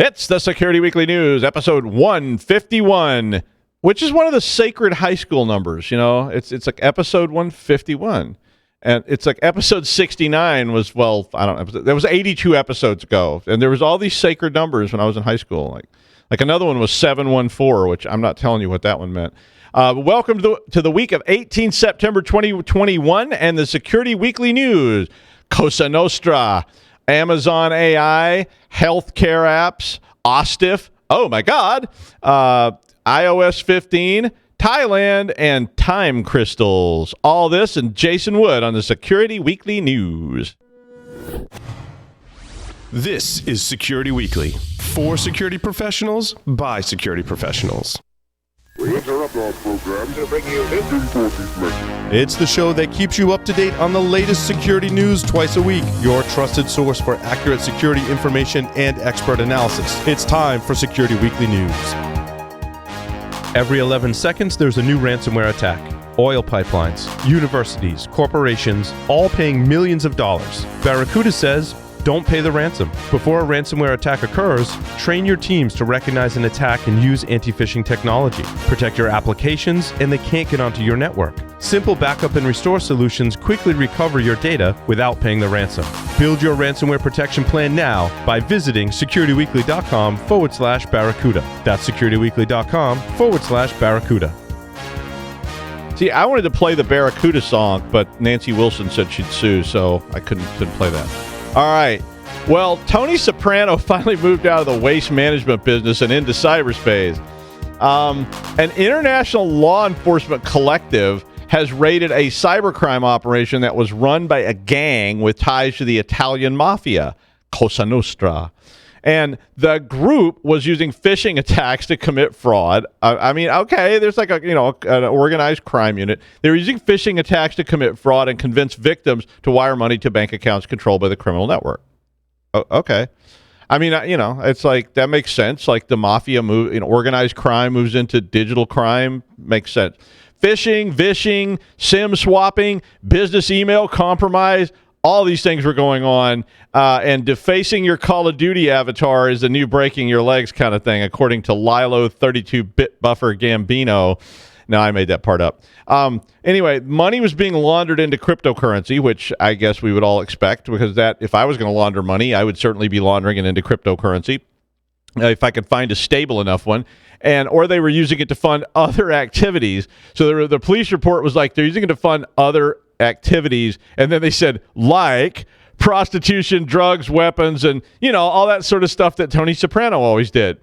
It's the Security Weekly News, episode 151, which is one of the sacred high school numbers. You know, it's like episode 151, and it's like episode 69 was, well, I don't know, there was 82 episodes ago, and there was all these sacred numbers when I was in high school. Like another one was 714, which I'm not telling you what that one meant. Welcome to the week of 18 September 2021 and the Security Weekly News. Cosa Nostra, Amazon AI, healthcare apps, OSTIF, oh my God, iOS 15, Thailand, and time crystals. All this and Jason Wood on the Security Weekly News. This is Security Weekly, for security professionals, by security professionals. We interrupt our program to bring you this important message. It's the show that keeps you up to date on the latest security news twice a week, your trusted source for accurate security information and expert analysis. It's time for Security Weekly News. Every 11 seconds, there's a new ransomware attack. Oil pipelines, universities, corporations, all paying millions of dollars. Barracuda says, don't pay the ransom. Before a ransomware attack occurs, train your teams to recognize an attack and use anti-phishing technology. Protect your applications, and they can't get onto your network. Simple backup and restore solutions quickly recover your data without paying the ransom. Build your ransomware protection plan now by visiting securityweekly.com/Barracuda. That's securityweekly.com/Barracuda. See, I wanted to play the Barracuda song, but Nancy Wilson said she'd sue, so I couldn't play that. All right. Well, Tony Soprano finally moved out of the waste management business and into cyberspace. An international law enforcement collective has raided a cybercrime operation that was run by a gang with ties to the Italian Mafia, Cosa Nostra. And the group was using phishing attacks to commit fraud. I mean, okay, there's like an organized crime unit. They're using phishing attacks to commit fraud and convince victims to wire money to bank accounts controlled by the criminal network. Okay. I mean, it's like, that makes sense. Like the mafia organized crime moves into digital crime. Makes sense. Phishing, vishing, SIM swapping, business email compromise, all these things were going on, and defacing your Call of Duty avatar is the new breaking your legs kind of thing, according to Lilo 32-bit buffer Gambino. No, I made that part up. Anyway, money was being laundered into cryptocurrency, which I guess we would all expect, because that, if I was going to launder money, I would certainly be laundering it into cryptocurrency, if I could find a stable enough one. Or they were using it to fund other activities. So the police report was like, they're using it to fund other activities, and then they said, like prostitution, drugs, weapons, and all that sort of stuff that Tony Soprano always did.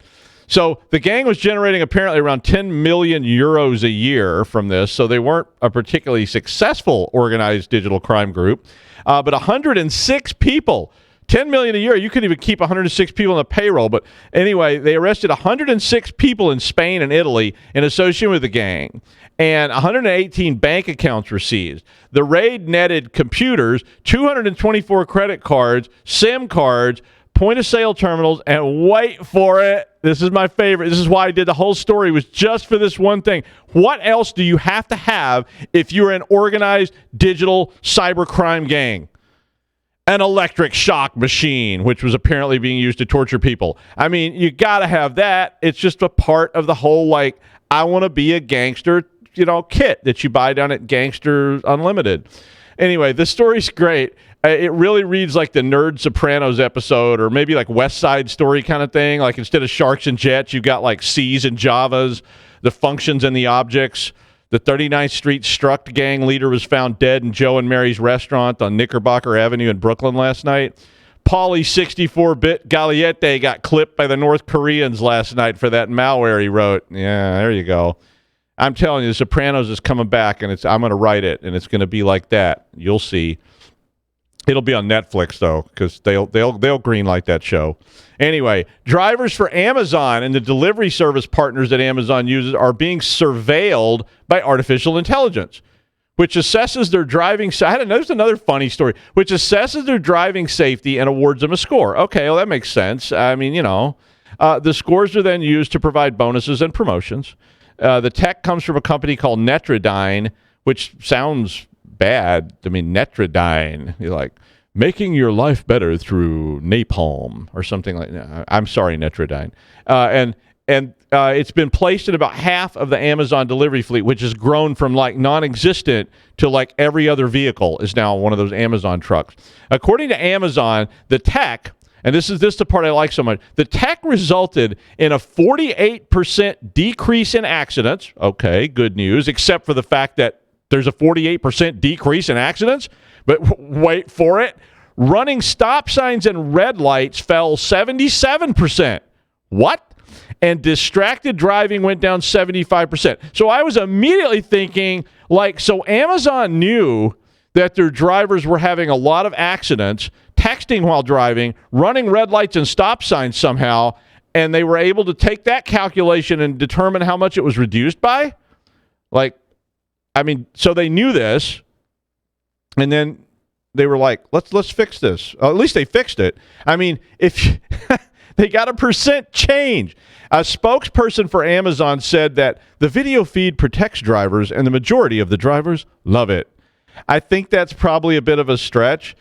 So the gang was generating apparently around 10 million euros a year from this, so they weren't a particularly successful organized digital crime group, but 106 people, 10 million a year. You couldn't even keep 106 people on the payroll. But anyway, they arrested 106 people in Spain and Italy in association with the gang, and 118 bank accounts were seized. The raid netted computers, 224 credit cards, SIM cards, point-of-sale terminals, and wait for it, this is my favorite. This is why I did the whole story, was just for this one thing. What else do you have to have if you're an organized digital cybercrime gang? An electric shock machine, which was apparently being used to torture people. I mean, you got to have that. It's just a part of the whole, like, I want to be a gangster, kit that you buy down at Gangster Unlimited. Anyway, this story's great. It really reads like the Nerd Sopranos episode, or maybe like West Side Story kind of thing. Like, instead of sharks and jets, you've got like C's and Javas, the functions and the objects. The 39th Street Struct gang leader was found dead in Joe and Mary's restaurant on Knickerbocker Avenue in Brooklyn last night. Paulie 64-bit Galiette got clipped by the North Koreans last night for that malware he wrote. Yeah, there you go. I'm telling you, The Sopranos is coming back, and I'm going to write it, and it's going to be like that. You'll see. It'll be on Netflix, though, because they'll greenlight that show. Anyway, drivers for Amazon and the delivery service partners that Amazon uses are being surveilled by artificial intelligence, which assesses their driving. There's another funny story, which assesses their driving safety and awards them a score. Okay, well, that makes sense. I mean, the scores are then used to provide bonuses and promotions. The tech comes from a company called Netrodyne, which sounds bad. I mean, Netrodyne. You're like, making your life better through napalm or something like that. I'm sorry, Netrodyne. And it's been placed in about half of the Amazon delivery fleet, which has grown from like non-existent to like every other vehicle is now one of those Amazon trucks. According to Amazon, the tech, and this is the part I like so much, the tech resulted in a 48% decrease in accidents. Okay, good news, except for the fact that there's a 48% decrease in accidents. But wait for it. Running stop signs and red lights fell 77%. What? And distracted driving went down 75%. So I was immediately thinking, like, so Amazon knew that their drivers were having a lot of accidents, texting while driving, running red lights and stop signs somehow, and they were able to take that calculation and determine how much it was reduced by? Like, I mean, so they knew this, and then they were like, let's fix this. At least they fixed it. I mean, if they got a percent change. A spokesperson for Amazon said that the video feed protects drivers, and the majority of the drivers love it. I think that's probably a bit of a stretch.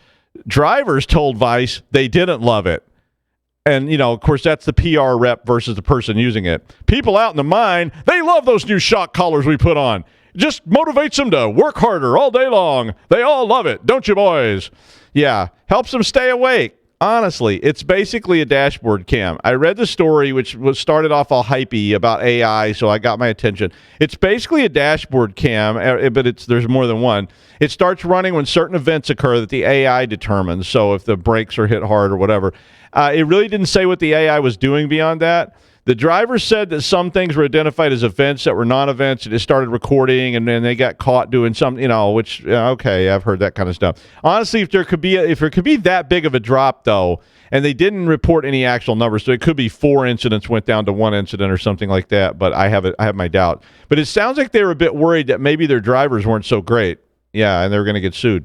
Drivers told Vice they didn't love it. And, you know, of course, that's the PR rep versus the person using it. People out in the mine, they love those new shock collars we put on. Just motivates them to work harder all day long. They all love it, don't you, boys? Yeah, helps them stay awake. Honestly, it's basically a dashboard cam. I read the story, which was started off all hypey about AI, so I got my attention. It's basically a dashboard cam, but there's more than one. It starts running when certain events occur that the AI determines, so if the brakes are hit hard or whatever. It really didn't say what the AI was doing beyond that. The driver said that some things were identified as events that were non-events, and it started recording, and then they got caught doing something, you know, which, okay, I've heard that kind of stuff. Honestly, if there could be that big of a drop, though, and they didn't report any actual numbers, so it could be 4 incidents went down to 1 incident or something like that, but I have my doubt. But it sounds like they were a bit worried that maybe their drivers weren't so great. Yeah, and they were going to get sued.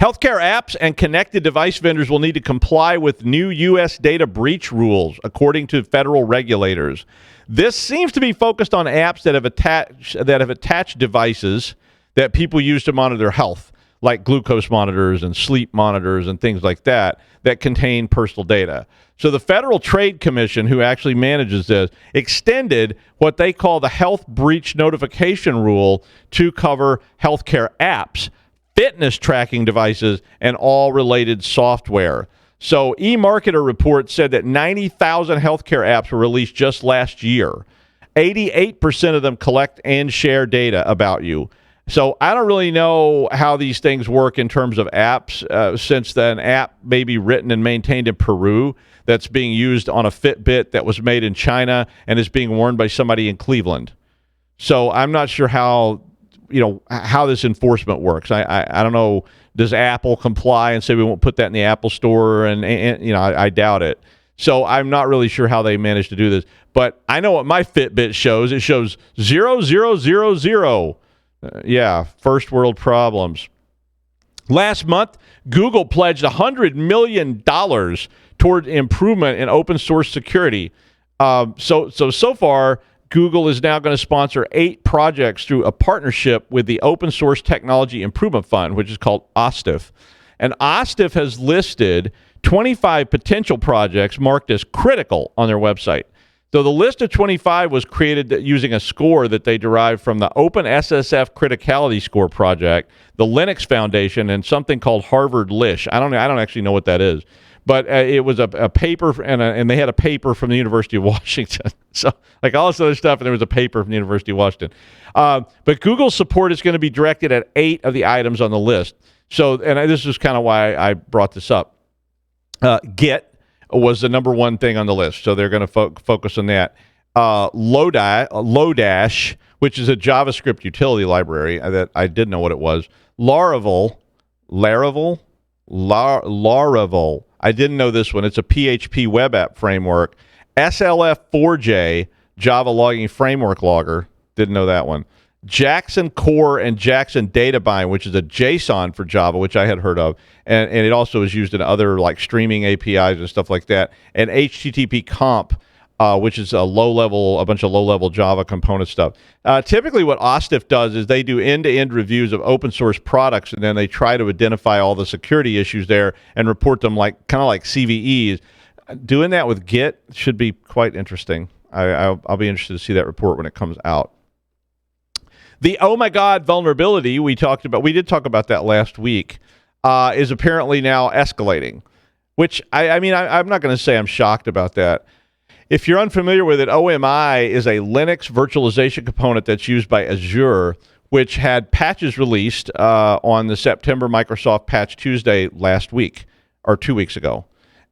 Healthcare apps and connected device vendors will need to comply with new U.S. data breach rules, according to federal regulators. This seems to be focused on apps that have attached devices that people use to monitor their health, like glucose monitors and sleep monitors and things like that contain personal data. So the Federal Trade Commission, who actually manages this, extended what they call the health breach notification rule to cover healthcare apps, fitness tracking devices, and all related software. So eMarketer report said that 90,000 healthcare apps were released just last year. 88% of them collect and share data about you. So I don't really know how these things work in terms of apps, since an app may be written and maintained in Peru that's being used on a Fitbit that was made in China and is being worn by somebody in Cleveland. So I'm not sure how this enforcement works. I don't know. Does Apple comply and say we won't put that in the Apple Store? And I doubt it. So I'm not really sure how they managed to do this. But I know what my Fitbit shows. It shows 0000. Yeah, first world problems. Last month, Google pledged $100 million toward improvement in open source security. So far, Google is now going to sponsor 8 projects through a partnership with the Open Source Technology Improvement Fund, which is called OSTIF. And OSTIF has listed 25 potential projects marked as critical on their website. So the list of 25 was created using a score that they derived from the OpenSSF Criticality Score project, the Linux Foundation, and something called Harvard Lish. I don't actually know what that is. But it was a paper, and they had a paper from the University of Washington. So, like all this other stuff, and there was a paper from the University of Washington. But Google's support is going to be directed at 8 of the items on the list. So, and this is kind of why I brought this up. Git was the number one thing on the list, so they're going to focus on that. Lodash, which is a JavaScript utility library that I didn't know what it was. Laravel. I didn't know this one. It's a PHP web app framework. SLF4J, Java Logging Framework Logger. Didn't know that one. Jackson Core and Jackson Databind, which is a JSON for Java, which I had heard of. And it also is used in other like streaming APIs and stuff like that. And HTTP Comp which is a bunch of low-level Java component stuff. Typically what OSTIF does is they do end-to-end reviews of open source products, and then they try to identify all the security issues there and report them kind of like CVEs. Doing that with Git should be quite interesting. I'll be interested to see that report when it comes out. The OMIGOD vulnerability we did talk about that last week, is apparently now escalating, which I'm not going to say I'm shocked about that. If you're unfamiliar with it, OMI is a Linux virtualization component that's used by Azure, which had patches released on the September Microsoft Patch Tuesday last week, or 2 weeks ago.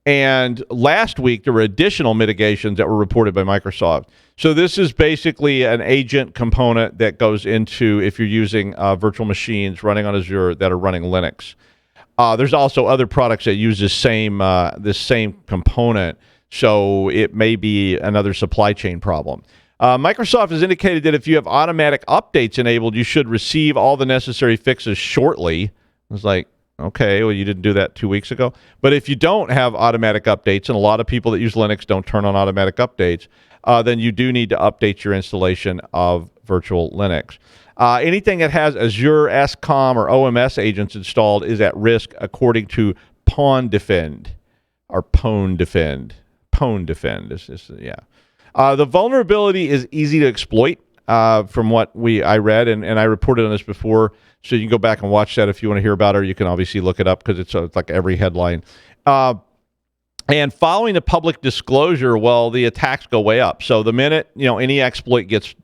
And last week, there were additional mitigations that were reported by Microsoft. So this is basically an agent component that goes into if you're using virtual machines running on Azure that are running Linux. There's also other products that use this same component, so it may be another supply chain problem. Microsoft has indicated that if you have automatic updates enabled, you should receive all the necessary fixes shortly. It's like, okay, well, you didn't do that 2 weeks ago. But if you don't have automatic updates, and a lot of people that use Linux don't turn on automatic updates, then you do need to update your installation of virtual Linux. Anything that has Azure SCOM or OMS agents installed is at risk, according to PwnDefend, or PwnDefend. PwnDefend. The vulnerability is easy to exploit, from what I read, and I reported on this before, so you can go back and watch that if you want to hear about it, or you can obviously look it up because it's like every headline. And following the public disclosure, well, the attacks go way up. So the minute any exploit gets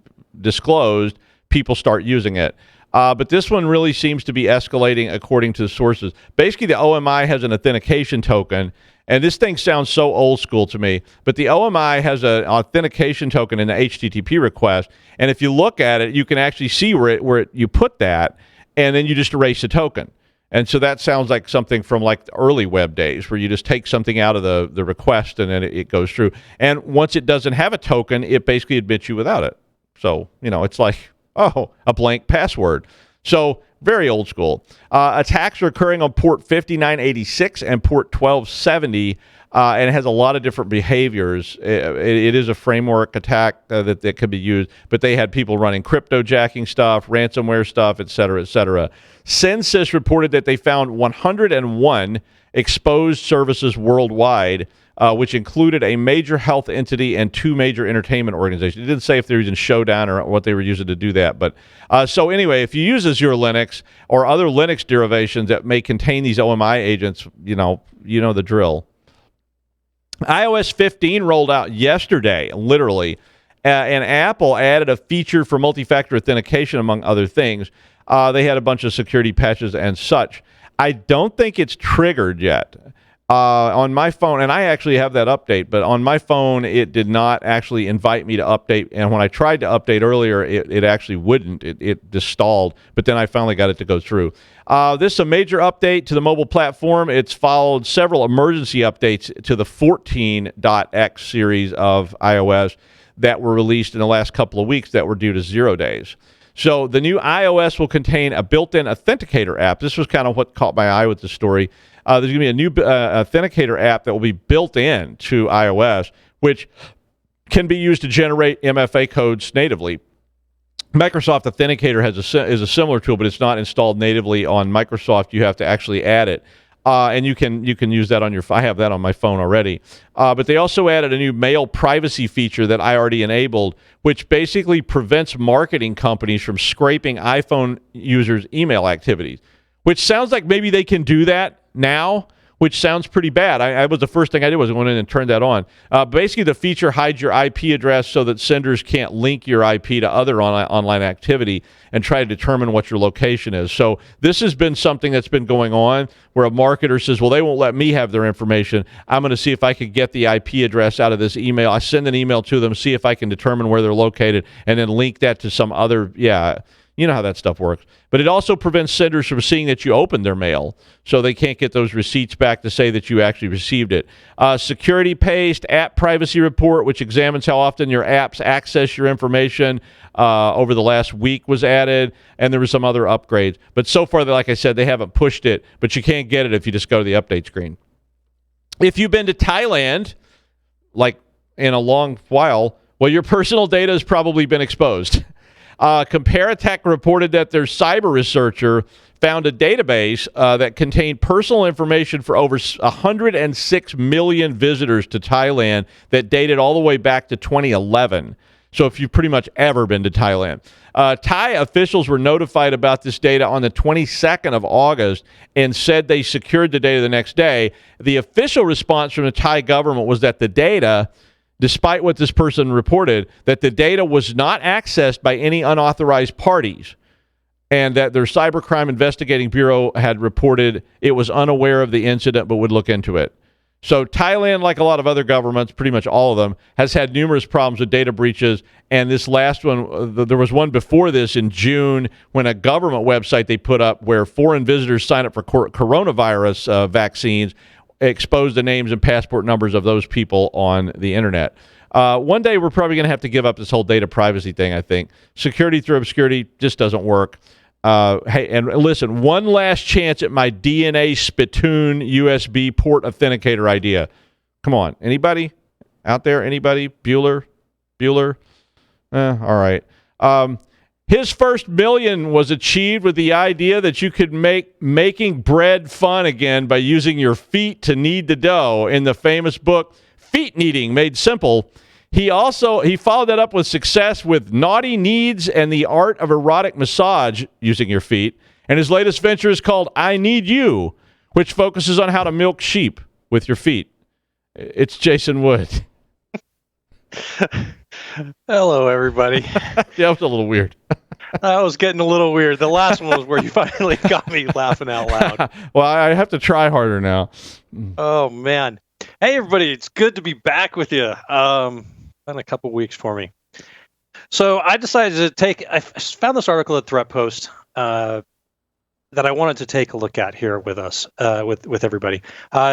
disclosed, people start using it. But this one really seems to be escalating according to the sources. Basically, the OMI has an authentication token, and this thing sounds so old school to me, but the OMI has an authentication token in the HTTP request, and if you look at it, you can actually see where you put that, and then you just erase the token. And so that sounds like something from like the early web days where you just take something out of the request and then it goes through. And once it doesn't have a token, it basically admits you without it. So, it's like, a blank password. So very old school. Attacks are occurring on port 5986 and port 1270, and it has a lot of different behaviors. It is a framework attack that could be used, but they had people running cryptojacking stuff, ransomware stuff, et cetera, et cetera. Census reported that they found 101 exposed services worldwide, which included a major health entity and 2 major entertainment organizations. It didn't say if they were using Showdown or what they were using to do that. But so anyway, if you use Azure Linux or other Linux derivations that may contain these OMI agents, you know the drill. iOS 15 rolled out yesterday, literally, and Apple added a feature for multi-factor authentication, among other things. They had a bunch of security patches and such. I don't think it's triggered yet. On my phone, and I actually have that update, but on my phone, it did not actually invite me to update. And when I tried to update earlier, it actually wouldn't. It just stalled, but then I finally got it to go through. This is a major update to the mobile platform. It's followed several emergency updates to the 14.x series of iOS that were released in the last couple of weeks that were due to 0 days. So the new iOS will contain a built-in authenticator app. This was kind of what caught my eye with the story. There's going to be a new authenticator app that will be built in to iOS, which can be used to generate MFA codes natively. Microsoft Authenticator is a similar tool, but it's not installed natively on Microsoft. You have to actually add it. And you can use that on your phone. I have that on my phone already. But they also added a new mail privacy feature that I already enabled, which basically prevents marketing companies from scraping iPhone users' email activities, which sounds like maybe they can do that now, which sounds pretty bad. I was the first thing I did was I went in and turned that on. Basically, the feature hides your IP address so that senders can't link your IP to other online activity and try to determine what your location is. So this has been something that's been going on where a marketer says, well, they won't let me have their information. I'm going to see if I could get the IP address out of this email. I send an email to them, see if I can determine where they're located, and then link that to some other, you know how that stuff works. But it also prevents senders from seeing that you opened their mail, so they can't get those receipts back to say that you actually received it. Security Paste App Privacy Report, which examines how often your apps access your information over the last week, was added, and there were some other upgrades. But so far, like I said, they haven't pushed it, but you can't get it if you just go to the update screen. If you've been to Thailand, like in a long while, well, your personal data has probably been exposed. Comparatech reported that their cyber researcher found a database that contained personal information for over 106 million visitors to Thailand that dated all the way back to 2011. So if you've pretty much ever been to Thailand. Thai officials were notified about this data on the 22nd of August and said they secured the data the next day. The official response from the Thai government was that the data, despite what this person reported, that the data was not accessed by any unauthorized parties, and that their Cybercrime Investigating Bureau had reported it was unaware of the incident but would look into it. So Thailand, like a lot of other governments, pretty much all of them, has had numerous problems with data breaches. And this last one, there was one before this in June when a government website they put up where foreign visitors sign up for coronavirus vaccines exposed the names and passport numbers of those people on the internet. One day we're probably going to have to give up this whole data privacy thing, I think. Security through obscurity just doesn't work. Hey, and listen, one last chance at my DNA spittoon USB port authenticator idea. Come on. Anybody out there? Anybody? Bueller? All right. His first million was achieved with the idea that you could make making bread fun again by using your feet to knead the dough in the famous book, Feet Kneading Made Simple. He followed that up with success with Naughty Needs and the Art of Erotic Massage using your feet. And his latest venture is called I Need You, which focuses on how to milk sheep with your feet. It's Jason Wood. Hello, everybody. Yeah, it was a little weird. That was getting a little weird. The last one was where you finally got me laughing out loud. Well, I have to try harder now. Oh, man. Hey, everybody. It's good to be back with you. Been a couple weeks for me. So I decided to I found this article at Threat Post that I wanted to take a look at here with us, with everybody.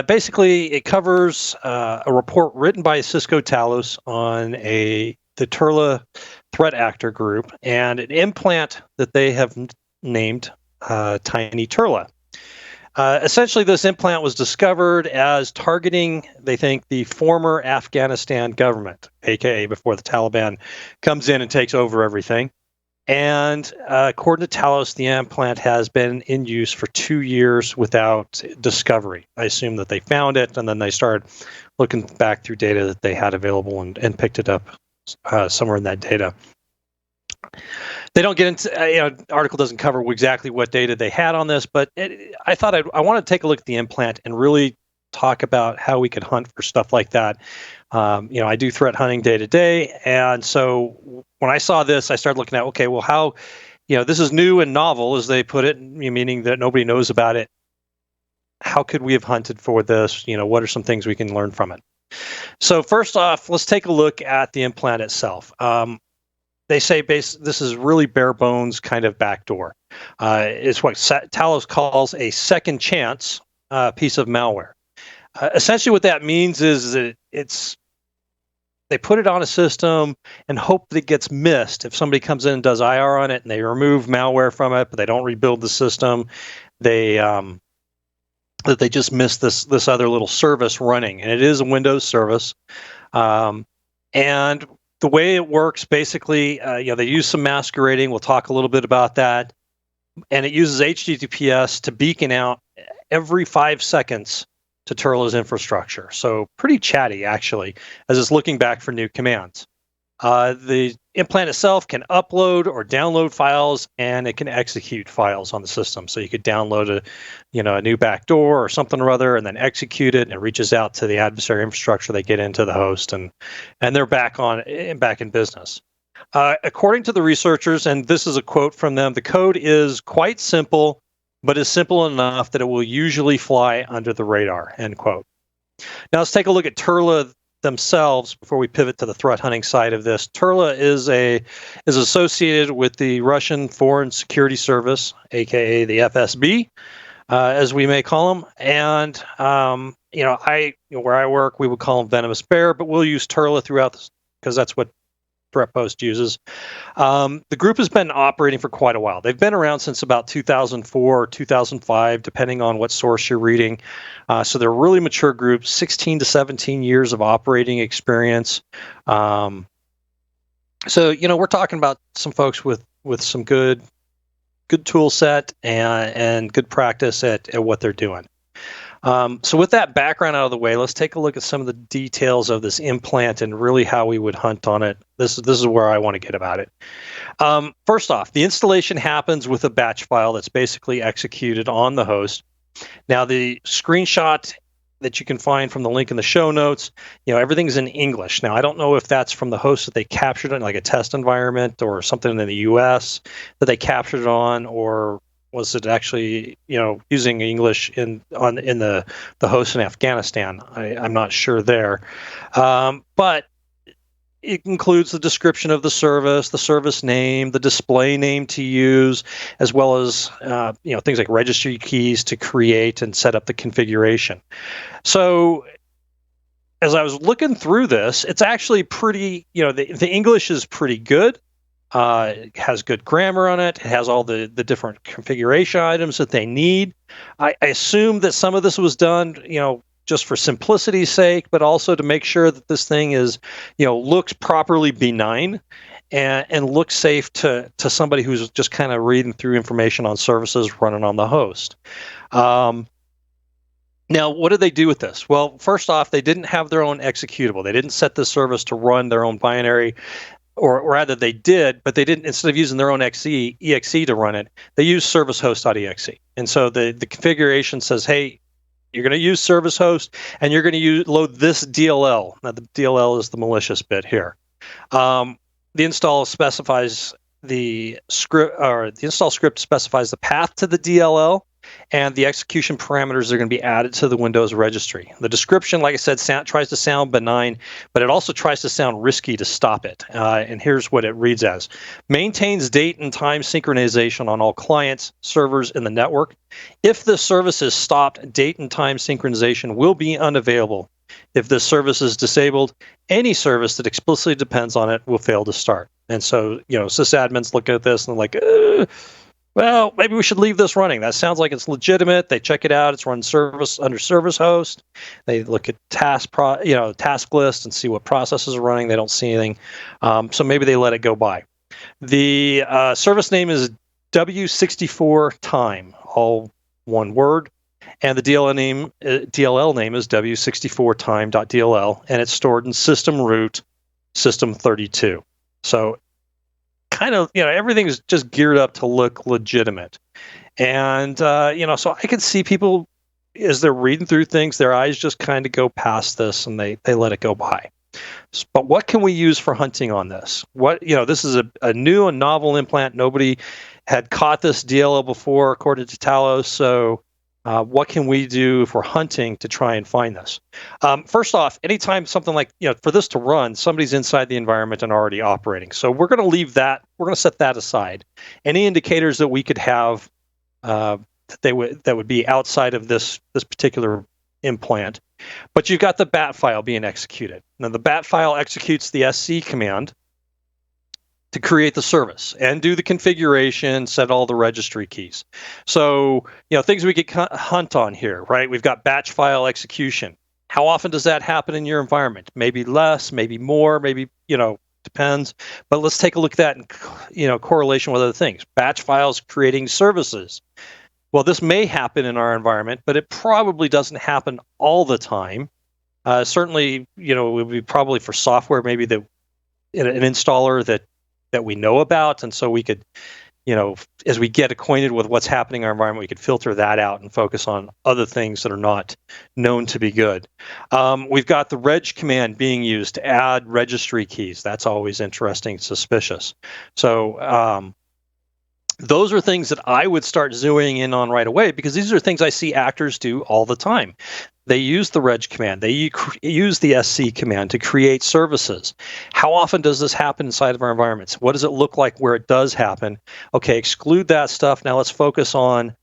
Basically, it covers a report written by Cisco Talos on the Turla threat actor group and an implant that they have named Tiny Turla. Essentially, this implant was discovered as targeting, they think, the former Afghanistan government, aka before the Taliban comes in and takes over everything. And according to Talos, the implant has been in use for 2 years without discovery. I assume that they found it, and then they started looking back through data that they had available and picked it up somewhere in that data. They don't get into, article doesn't cover exactly what data they had on this, but I thought I want to take a look at the implant and really talk about how we could hunt for stuff like that. I do threat hunting day to day. And so when I saw this, I started looking at, okay, well, how, this is new and novel, as they put it, meaning that nobody knows about it. How could we have hunted for this? What are some things we can learn from it? So first off, let's take a look at the implant itself. They say this is really bare bones kind of backdoor. It's what Talos calls a second chance piece of malware. Essentially what that means is that they put it on a system and hope that it gets missed. If somebody comes in and does IR on it and they remove malware from it, but they don't rebuild the system, that they just miss this other little service running. And it is a Windows service. And the way it works, basically, they use some masquerading. We'll talk a little bit about that. And it uses HTTPS to beacon out every 5 seconds to Turla's infrastructure. So pretty chatty, actually, as it's looking back for new commands. The implant itself can upload or download files, and it can execute files on the system. So you could download a new backdoor or something or other, and then execute it, and it reaches out to the adversary infrastructure. They get into the host, and they're back in business. According to the researchers, and this is a quote from them, the code is quite simple, but is simple enough that it will usually fly under the radar, end quote. Now let's take a look at Turla themselves before we pivot to the threat hunting side of this. Turla is associated with the Russian Foreign Security Service, aka the FSB, as we may call them. And where I work, we would call them Venomous Bear, but we'll use Turla throughout this because that's what Threat Post uses. The group has been operating for quite a while. They've been around since about 2004 or 2005, depending on what source you're reading. So they're a really mature group, 16 to 17 years of operating experience. So, we're talking about some folks with some good tool set and good practice at what they're doing. So with that background out of the way, let's take a look at some of the details of this implant and really how we would hunt on it. This is where I want to get about it. First off, the installation happens with a batch file that's basically executed on the host. Now, the screenshot that you can find from the link in the show notes, everything's in English. Now, I don't know if that's from the host that they captured it in, like a test environment or something in the US that they captured it on, or was it actually, using English in the host in Afghanistan? I'm not sure there. But it includes the description of the service name, the display name to use, as well as things like registry keys to create and set up the configuration. So as I was looking through this, it's actually pretty, the English is pretty good. It has good grammar on it. It has all the different configuration items that they need. I assume that some of this was done, just for simplicity's sake, but also to make sure that this thing is, looks properly benign and looks safe to somebody who's just kind of reading through information on services running on the host. Now, what did they do with this? Well, first off, they didn't have their own executable. They didn't set the service to run their own binary. Or rather, they did, but they didn't. Instead of using their own exe to run it, they used servicehost.exe. And so the configuration says, hey, you're going to use service host, and you're going to load this DLL. Now, the DLL is the malicious bit here. The install specifies the script, or the install script specifies the path to the DLL, and the execution parameters are going to be added to the Windows registry. The description, like I said, tries to sound benign, but it also tries to sound risky to stop it. And here's what it reads as. Maintains date and time synchronization on all clients, servers in the network. If the service is stopped, date and time synchronization will be unavailable. If this service is disabled, any service that explicitly depends on it will fail to start. And so, sysadmins look at this and they're like, well, maybe we should leave this running. That sounds like it's legitimate. They check it out. It's run service under service host. They look at task list and see what processes are running. They don't see anything. So maybe they let it go by. The service name is W64 time, all one word. And the DLL name is W64time.dll, and it's stored in system root system 32. So kind of, everything's just geared up to look legitimate. And, so I can see people, as they're reading through things, their eyes just kind of go past this and they let it go by. But what can we use for hunting on this? This is a new and novel implant. Nobody had caught this DLL before, according to Talos. So what can we do for hunting to try and find this? First off, anytime something like, for this to run, somebody's inside the environment and already operating. So we're going to leave that, we're going to set that aside. Any indicators that we could have that would be outside of this particular implant. But you've got the bat file being executed. Now the bat file executes the SC command to create the service and do the configuration, set all the registry keys. So, things we could hunt on here, right? We've got batch file execution. How often does that happen in your environment? Maybe less, maybe more, maybe, depends. But let's take a look at that in, correlation with other things. Batch files creating services. Well, this may happen in our environment, but it probably doesn't happen all the time. Certainly, it would be probably for software, maybe that an installer that we know about, and so we could, as we get acquainted with what's happening in our environment, we could filter that out and focus on other things that are not known to be good. We've got the reg command being used to add registry keys. That's always interesting, suspicious. So those are things that I would start zooming in on right away, because these are things I see actors do all the time. They use the reg command. They use the SC command to create services. How often does this happen inside of our environments? What does it look like where it does happen? Okay, exclude that stuff. Now let's focus on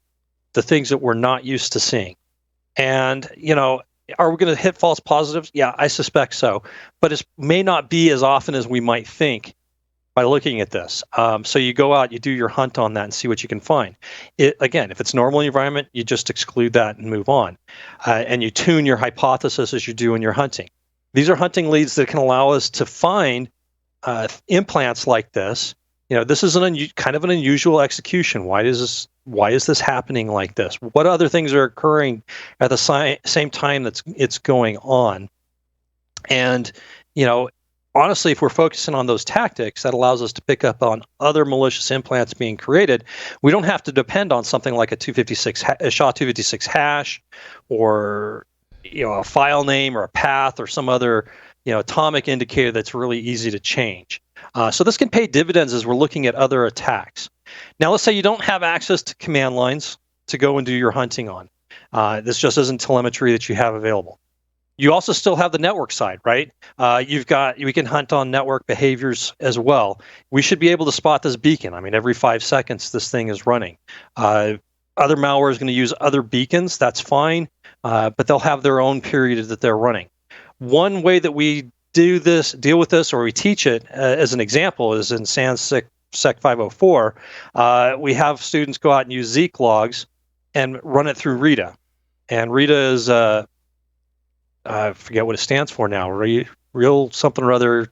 the things that we're not used to seeing. And, Are we going to hit false positives? Yeah, I suspect so. But it may not be as often as we might think by looking at this. So you go out, you do your hunt on that and see what you can find. Again, if it's normal environment, you just exclude that and move on. And you tune your hypothesis as you do in your hunting. These are hunting leads that can allow us to find implants like this. This is kind of an unusual execution. Why is this happening like this? What other things are occurring at the same time that it's going on? And, honestly, if we're focusing on those tactics, that allows us to pick up on other malicious implants being created. We don't have to depend on something like a SHA-256 hash, or a file name or a path or some other atomic indicator that's really easy to change. So this can pay dividends as we're looking at other attacks. Now, let's say you don't have access to command lines to go and do your hunting on. This just isn't telemetry that you have available. You also still have the network side, right? We can hunt on network behaviors as well. We should be able to spot this beacon. I mean, every 5 seconds, this thing is running. Other malware is going to use other beacons. That's fine, but they'll have their own period that they're running. One way that we deal with this, or we teach it as an example, is in SANS Sec 504. We have students go out and use Zeek logs and run it through Rita. And Rita is I forget what it stands for now. Real something or other.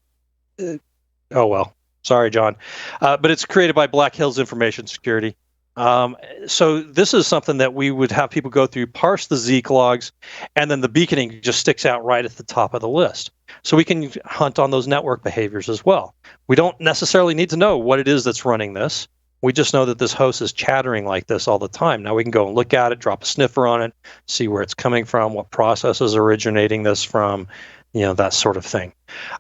Oh, well. Sorry, John. But it's created by Black Hills Information Security. So this is something that we would have people go through, parse the Zeek logs, and then the beaconing just sticks out right at the top of the list. So we can hunt on those network behaviors as well. We don't necessarily need to know what it is that's running this. We just know that this host is chattering like this all the time. Now we can go and look at it, drop a sniffer on it, see where it's coming from, what process is originating this from, that sort of thing.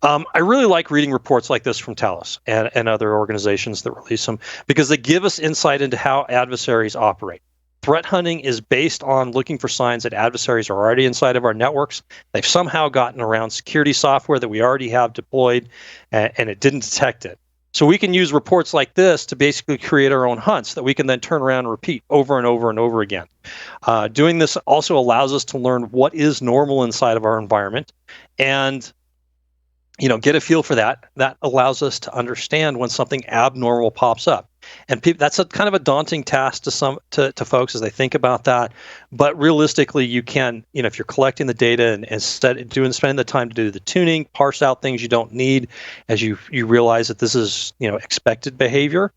I really like reading reports like this from Talos and other organizations that release them, because they give us insight into how adversaries operate. Threat hunting is based on looking for signs that adversaries are already inside of our networks. They've somehow gotten around security software that we already have deployed, and it didn't detect it. So we can use reports like this to basically create our own hunts that we can then turn around and repeat over and over and over again. Doing this also allows us to learn what is normal inside of our environment, and get a feel for that. That allows us to understand when something abnormal pops up. And that's a kind of a daunting task to folks as they think about that. But realistically, you can, if you're collecting the data and spend the time to do the tuning, parse out things you don't need as you realize that this is expected behavior.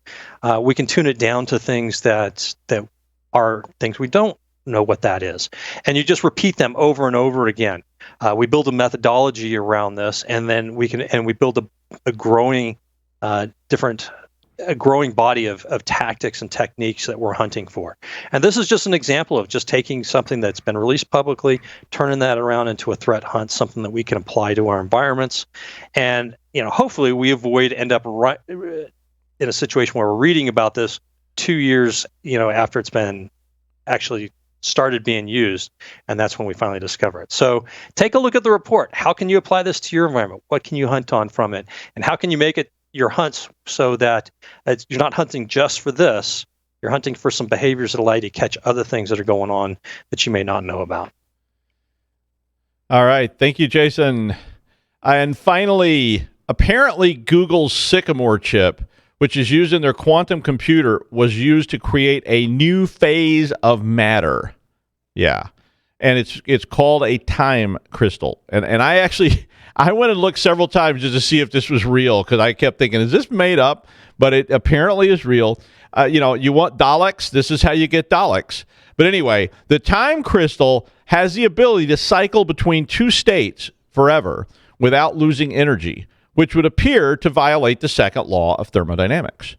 We can tune it down to things that are things we don't know what that is, and you just repeat them over and over again. We build a methodology around this, and then we build a growing body of tactics and techniques that we're hunting for. And this is just an example of just taking something that's been released publicly, turning that around into a threat hunt, something that we can apply to our environments. And hopefully we end up right in a situation where we're reading about this 2 years after it's been actually started being used, and that's when we finally discover it. So take a look at the report. How can you apply this to your environment? What can you hunt on from it? And how can you make it your hunts so that you're not hunting just for this, you're hunting for some behaviors that allow you to catch other things that are going on that you may not know about. All right. Thank you, Jason. And finally, apparently Google's Sycamore chip, which is used in their quantum computer, was used to create a new phase of matter. Yeah. And it's called a time crystal. And I went and looked several times just to see if this was real, because I kept thinking, is this made up? But it apparently is real. You want Daleks? This is how you get Daleks. But anyway, the time crystal has the ability to cycle between two states forever without losing energy, which would appear to violate the second law of thermodynamics.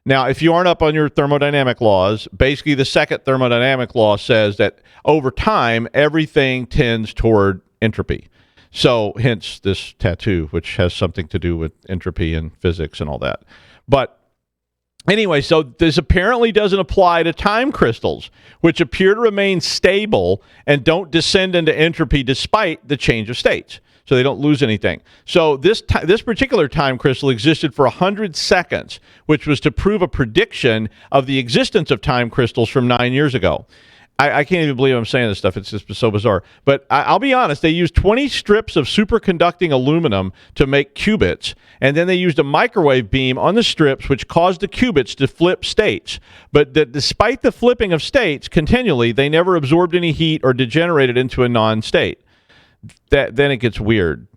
Now, if you aren't up on your thermodynamic laws, basically the second thermodynamic law says that over time, everything tends toward entropy. So hence this tattoo, which has something to do with entropy and physics and all that. But anyway, so this apparently doesn't apply to time crystals, which appear to remain stable and don't descend into entropy despite the change of states. So they don't lose anything. So this particular time crystal existed for 100 seconds, which was to prove a prediction of the existence of time crystals from 9 years ago. I can't even believe I'm saying this stuff. It's just so bizarre. But I'll be honest. They used 20 strips of superconducting aluminum to make qubits, and then they used a microwave beam on the strips, which caused the qubits to flip states. But despite the flipping of states continually, they never absorbed any heat or degenerated into a non-state. Then it gets weird.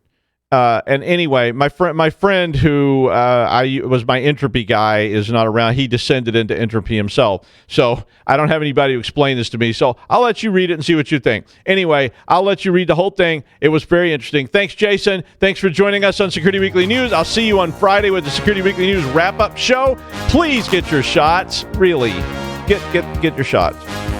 And anyway, my friend who I was my entropy guy is not around. He descended into entropy himself. So I don't have anybody to explain this to me. So I'll let you read it and see what you think. Anyway, I'll let you read the whole thing. It was very interesting. Thanks, Jason. Thanks for joining us on Security Weekly News. I'll see you on Friday with the Security Weekly News wrap-up show. Please get your shots. Really, get your shots.